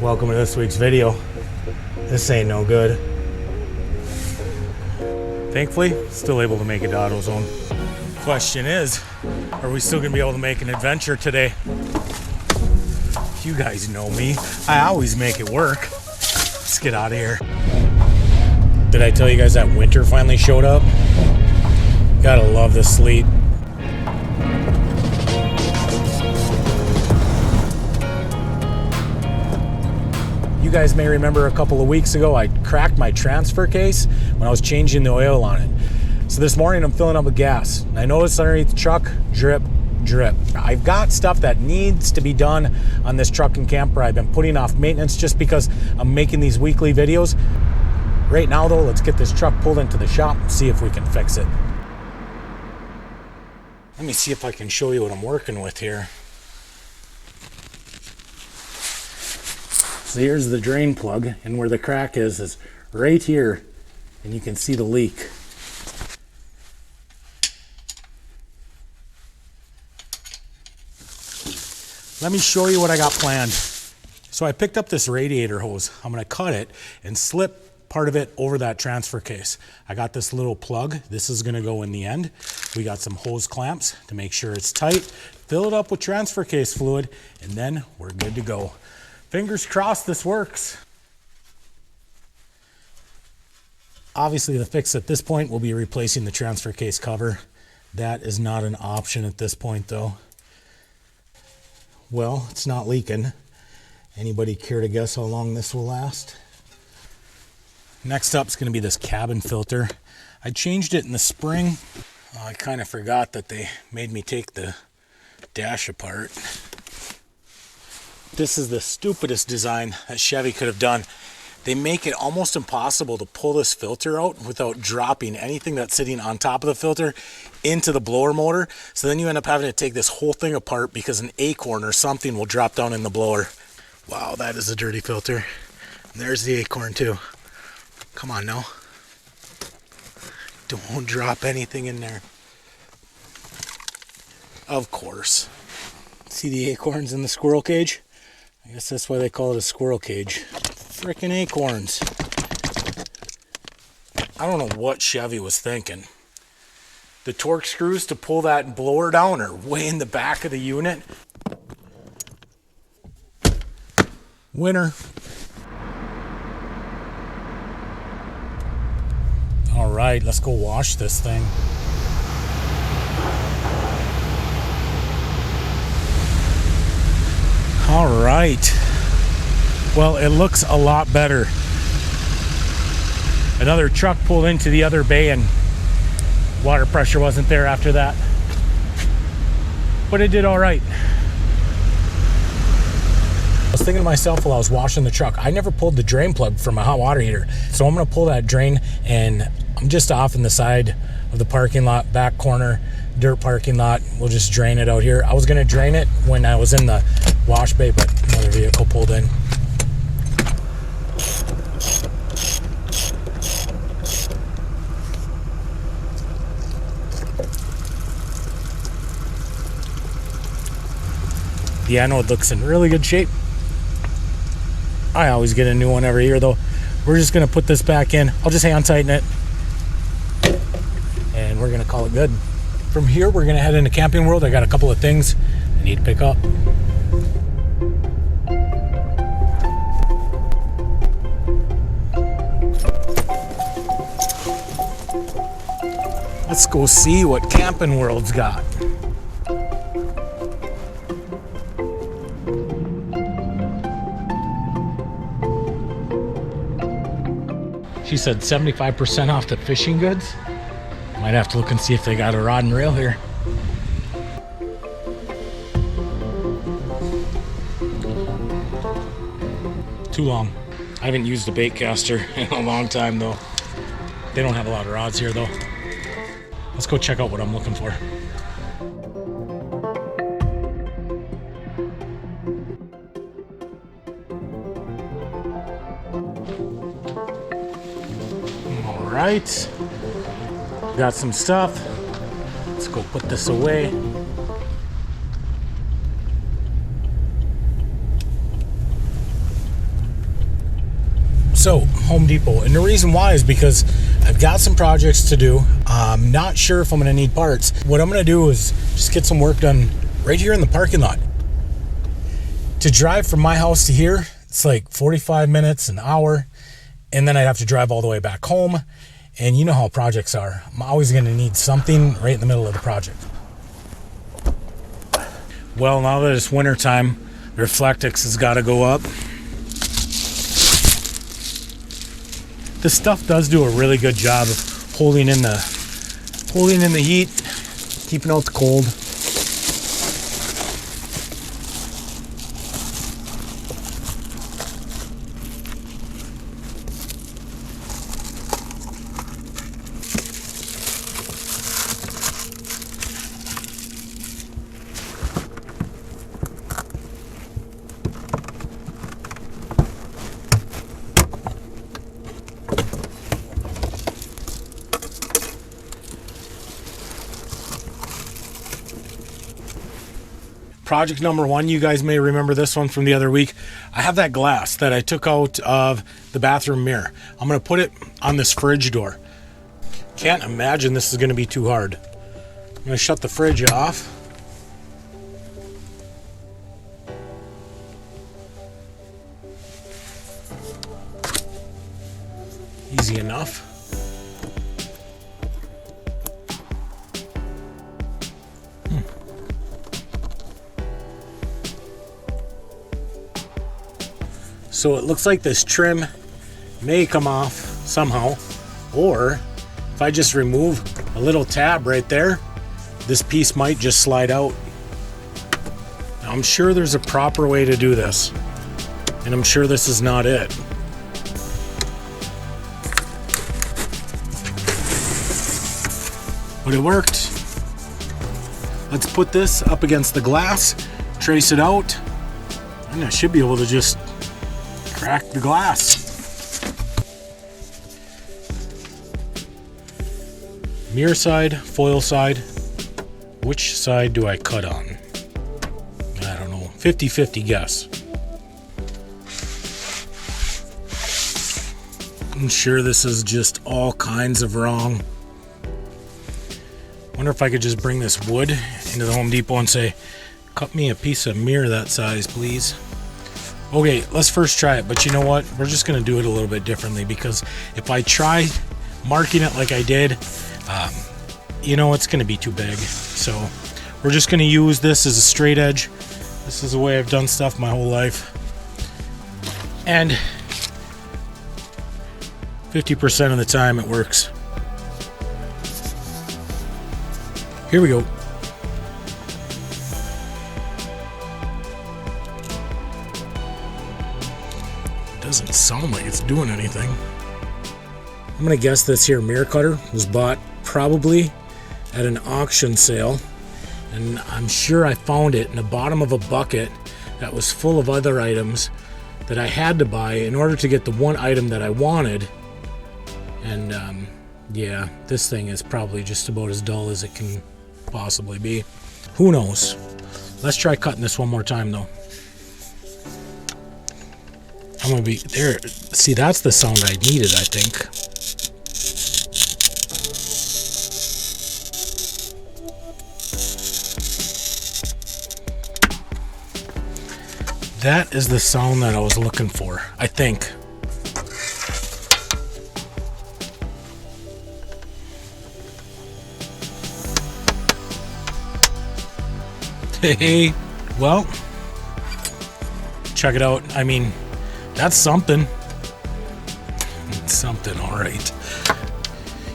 Welcome to this week's video. This ain't no good. Thankfully, still able to make it to AutoZone. Question is, are we still gonna be able to make an adventure today? You guys know me. I always make it work. Let's get out of here. Did I tell you guys that winter finally showed up? Gotta love the sleet. You guys may remember a couple of weeks ago I cracked my transfer case when I was changing the oil on it. So this morning I'm filling up with gas. And I noticed underneath the truck, drip, drip. I've got stuff that needs to be done on this truck and camper. I've been putting off maintenance just because I'm making these weekly videos. Right now though, let's get this truck pulled into the shop and see if we can fix it. Let me see if I can show you what I'm working with here. So here's the drain plug, and where the crack is right here, and you can see the leak. Let me show you what I got planned. So I picked up this radiator hose. I'm gonna cut it and slip part of it over that transfer case. I got this little plug. This is gonna go in the end. We got some hose clamps to make sure it's tight. Fill it up with transfer case fluid, and then we're good to go. Fingers crossed this works. Obviously the fix at this point will be replacing the transfer case cover. That is not an option at this point though. Well, it's not leaking. Anybody care to guess how long this will last? Next up is going to be this cabin filter. I changed it in the spring. I kind of forgot that they made me take the dash apart. This is the stupidest design that Chevy could have done. They make it almost impossible to pull this filter out without dropping anything that's sitting on top of the filter into the blower motor. So then you end up having to take this whole thing apart because an acorn or something will drop down in the blower. Wow, that is a dirty filter. And there's the acorn too. Come on now. Don't drop anything in there. Of course. See the acorns in the squirrel cage? I guess that's why they call it a squirrel cage. Frickin' acorns. I don't know what Chevy was thinking. The torque screws to pull that blower down are way in the back of the unit. Winner. All right, let's go wash this thing. All right. Well, it looks a lot better. Another truck pulled into the other bay and water pressure wasn't there after that. But it did all right. I was thinking to myself while I was washing the truck, I never pulled the drain plug for my hot water heater. So I'm gonna pull that drain, and I'm just off in the side of the parking lot, back corner, dirt parking lot. We'll just drain it out here. I was gonna drain it when I was in the wash bay, but another vehicle pulled in. The anode looks in really good shape. I always get a new one every year though. We're just gonna put this back in. I'll just hand tighten it and we're gonna call it good. From here, we're gonna head into Camping World. I got a couple of things I need to pick up. Let's go see what Camping World's got. She said 75% off the fishing goods. Might have to look and see if they got a rod and reel here. Too long. I haven't used a bait caster in a long time though. They don't have a lot of rods here though. Let's go check out what I'm looking for. All right. Got some stuff. Let's go put this away. So, Home Depot, and the reason why is because I've got some projects to do. I'm not sure if I'm going to need parts. What I'm going to do is just get some work done right here in the parking lot. To drive from my house to here, it's like 45 minutes, an hour, and then I'd have to drive all the way back home. And you know how projects are. I'm always going to need something right in the middle of the project. Well, now that it's winter time, the Reflectix has got to go up. This stuff does do a really good job of holding in the heat, keeping out the cold. Project number one, you guys may remember this one from the other week. I have that glass that I took out of the bathroom mirror. I'm going to put it on this fridge door. Can't imagine this is going to be too hard. I'm going to shut the fridge off. Easy enough. So it looks like this trim may come off somehow, or if I just remove a little tab right there, this piece might just slide out. Now, I'm sure there's a proper way to do this, and I'm sure this is not it. But it worked. Let's put this up against the glass, trace it out, and I should be able to just crack the glass. Mirror side, foil side. Which side do I cut on? I don't know. 50-50 guess. I'm sure this is just all kinds of wrong. Wonder if I could just bring this wood into the Home Depot and say, cut me a piece of mirror that size, please. Okay, let's first try it, but you know what? We're just going to do it a little bit differently, because if I try marking it like I did, you know, it's going to be too big. So we're just going to use this as a straight edge. This is the way I've done stuff my whole life. And 50% of the time it works. Here we go. Doesn't sound like it's doing anything. I'm gonna guess this here mirror cutter was bought probably at an auction sale, and I'm sure I found it in the bottom of a bucket that was full of other items that I had to buy in order to get the one item that I wanted. And yeah, this thing is probably just about as dull as it can possibly be. Who knows? Let's try cutting this one more time though. I'm gonna be there. See, that's the sound I needed, I think. That is the sound that I was looking for, I think. Hey, well, check it out. I mean, that's something. It's something, all right.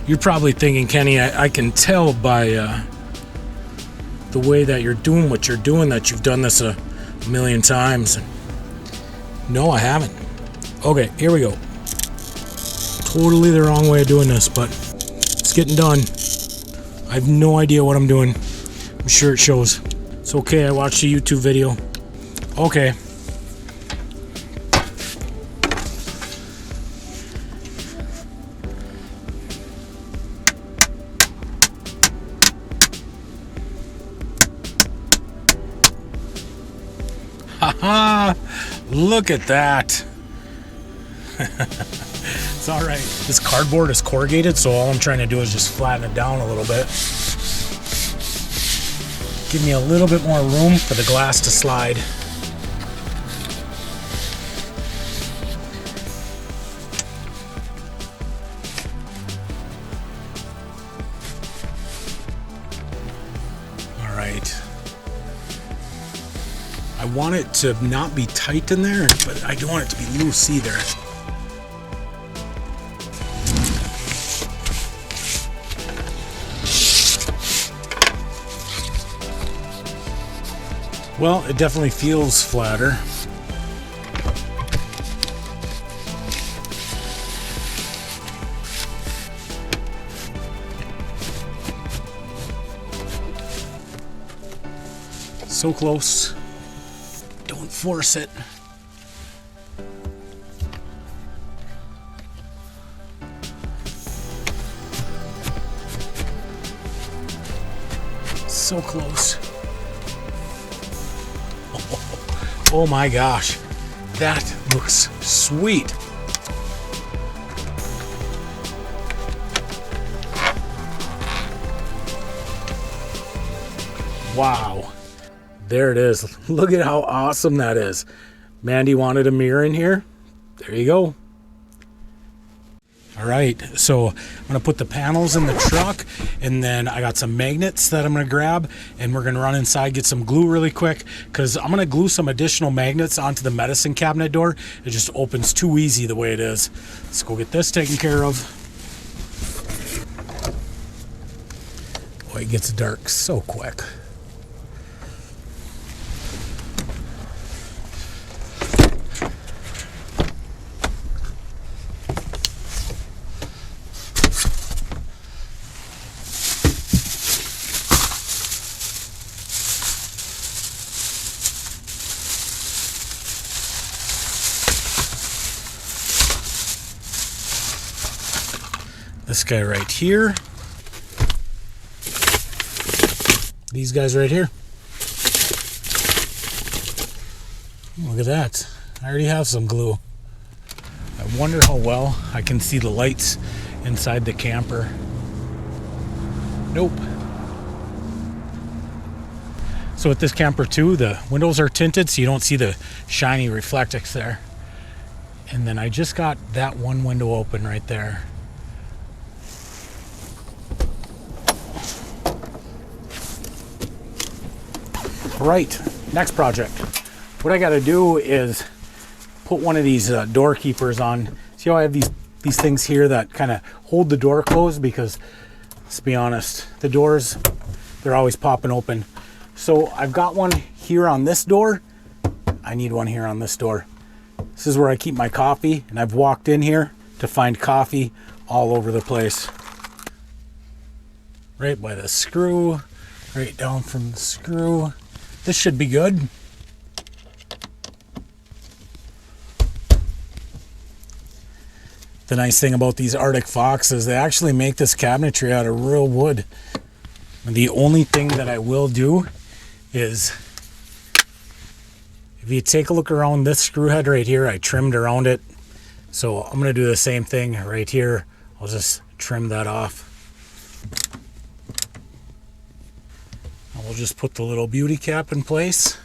You're probably thinking, Kenny, I can tell by the way that you're doing what you're doing that you've done this a million times. No, I haven't. Okay, here we go. Totally the wrong way of doing this, but it's getting done. I have no idea what I'm doing. I'm sure it shows. It's okay, I watched a YouTube video. Okay. Haha! Look at that. It's all right. This cardboard is corrugated, so all I'm trying to do is just flatten it down a little bit. Give me a little bit more room for the glass to slide. All right. I want it to not be tight in there, but I don't want it to be loose either. Well, it definitely feels flatter. So close. Don't force it. So close. Oh my gosh, that looks sweet. Wow, there it is. Look at how awesome that is. Mandy wanted a mirror in here. There you go. All right, so I'm gonna put the panels in the truck, and then I got some magnets that I'm gonna grab, and we're gonna run inside, get some glue really quick, because I'm gonna glue some additional magnets onto the medicine cabinet door. It just opens too easy the way it is. Let's go get this taken care of. Boy, it gets dark so quick. This guy right here. These guys right here. Look at that. I already have some glue. I wonder how well I can see the lights inside the camper. Nope. So with this camper too, the windows are tinted so you don't see the shiny reflectix there. And then I just got that one window open right there. Right, next project. What I got to do is put one of these door keepers on. See how I have these things here that kind of hold the door closed, because let's be honest, the doors, they're always popping open. So I've got one here on this door. I need one here on this door. This is where I keep my coffee, and I've walked in here to find coffee all over the place. Right by the screw, right down from the screw. This should be good. The nice thing about these Arctic Foxes, they actually make this cabinetry out of real wood. And the only thing that I will do is, if you take a look around this screw head right here, I trimmed around it. So I'm gonna do the same thing right here. I'll just trim that off. We'll just put the little beauty cap in place.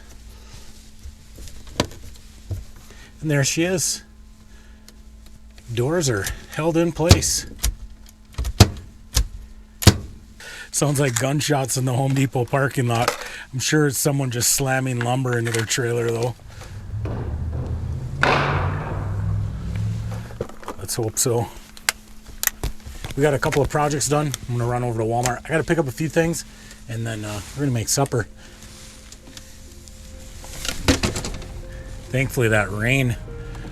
And there she is. Doors are held in place. Sounds like gunshots in the Home Depot parking lot. I'm sure it's someone just slamming lumber into their trailer though. Let's hope so. We got a couple of projects done. I'm gonna run over to Walmart. I gotta pick up a few things, and then we're gonna make supper. Thankfully that rain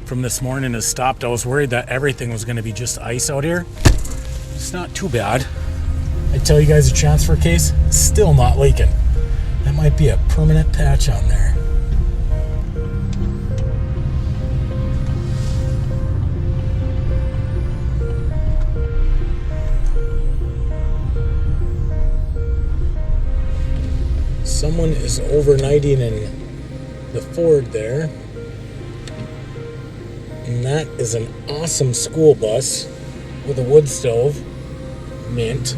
from this morning has stopped. I was worried that everything was gonna be just ice out here. It's not too bad. I tell you guys, a transfer case, still not leaking. That might be a permanent patch on there. Someone is overnighting in the Ford there. And that is an awesome school bus with a wood stove. Mint.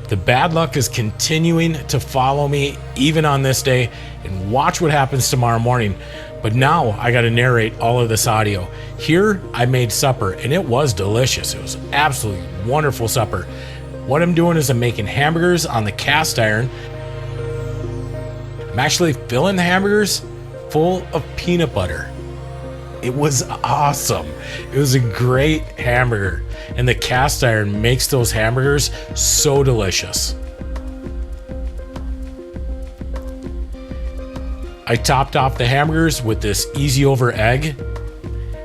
The bad luck is continuing to follow me even on this day, and watch what happens tomorrow morning. But now I got to narrate all of this audio. Here I made supper and it was delicious. It was absolutely wonderful supper. What I'm doing is I'm making hamburgers on the cast iron. I'm actually filling the hamburgers full of peanut butter. It was awesome. It was a great hamburger, and the cast iron makes those hamburgers so delicious. I topped off the hamburgers with this easy over egg.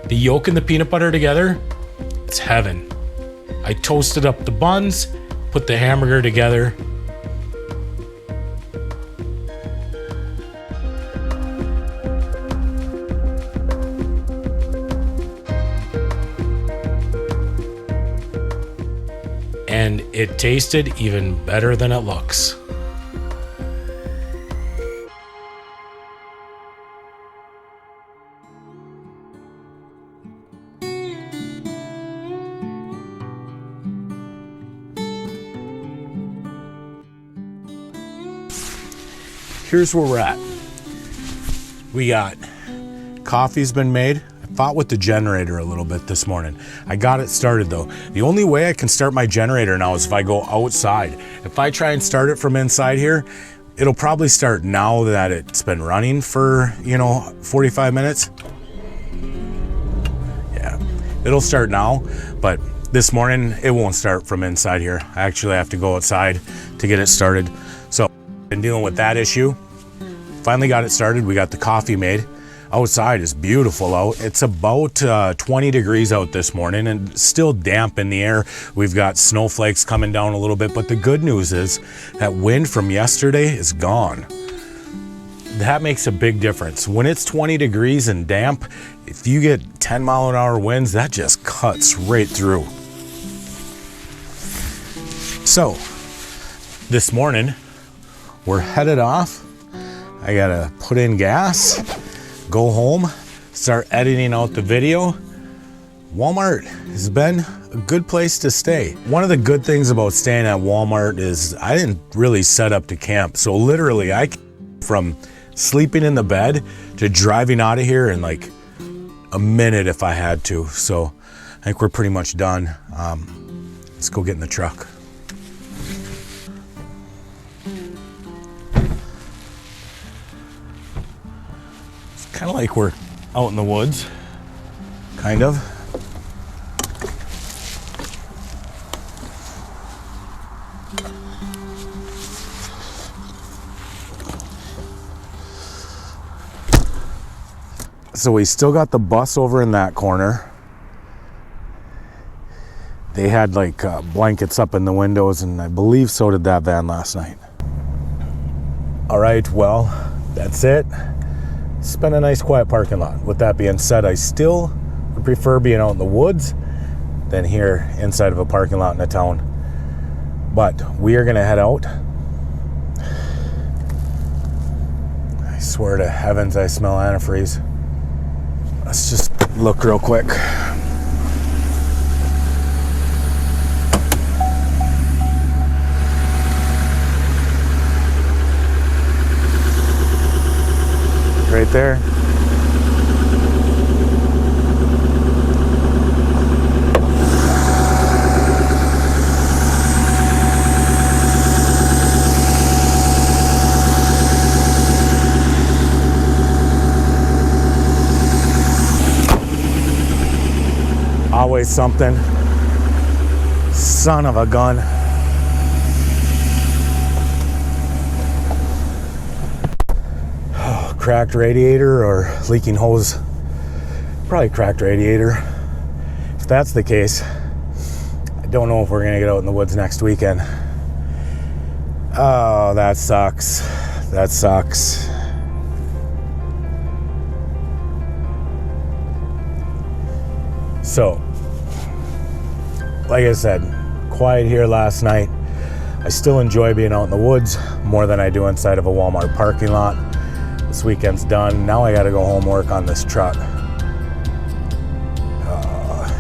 The yolk and the peanut butter together, it's heaven. I toasted up the buns, put the hamburger together. And it tasted even better than it looks. Here's where we're at. We got coffee's been made. Fought with the generator a little bit this morning. I got it started though. The only way I can start my generator now is if I go outside. If I try and start it from inside here, it'll probably start now that it's been running for, 45 minutes. Yeah, it'll start now, but this morning it won't start from inside here. I actually have to go outside to get it started. So been dealing with that issue. Finally got it started. We got the coffee made. Outside is beautiful out. It's about 20 degrees out this morning and still damp in the air. We've got snowflakes coming down a little bit, but the good news is that wind from yesterday is gone. That makes a big difference. When it's 20 degrees and damp, if you get 10-mile-an-hour winds, that just cuts right through. So, this morning, we're headed off. I gotta put in gas, go home, start editing out the video. Walmart has been a good place to stay. One of the good things about staying at Walmart is I didn't really set up to camp. So literally I came from sleeping in the bed to driving out of here in like a minute if I had to. So I think we're pretty much done. Let's go get in the truck. Kind of like we're out in the woods, kind of. So we still got the bus over in that corner. They had like blankets up in the windows, and I believe so did that van last night. All right, well, that's it. It's been a nice quiet parking lot. With that being said, I still would prefer being out in the woods than here inside of a parking lot in a town. But we are gonna head out. I swear to heavens, I smell antifreeze. Let's just look real quick. Right there. something. Son of a gun. Oh, cracked radiator or leaking hose? Probably cracked radiator. If that's the case, I don't know if we're gonna get out in the woods next weekend. Oh, that sucks. That sucks. So, like I said, quiet here last night. I still enjoy being out in the woods more than I do inside of a Walmart parking lot. This weekend's done. Now I gotta go home work on this truck.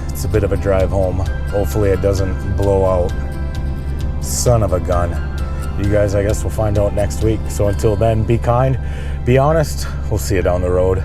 It's a bit of a drive home. Hopefully it doesn't blow out. Son of a gun. You guys, I guess we'll find out next week. So until then, be kind, be honest. We'll see you down the road.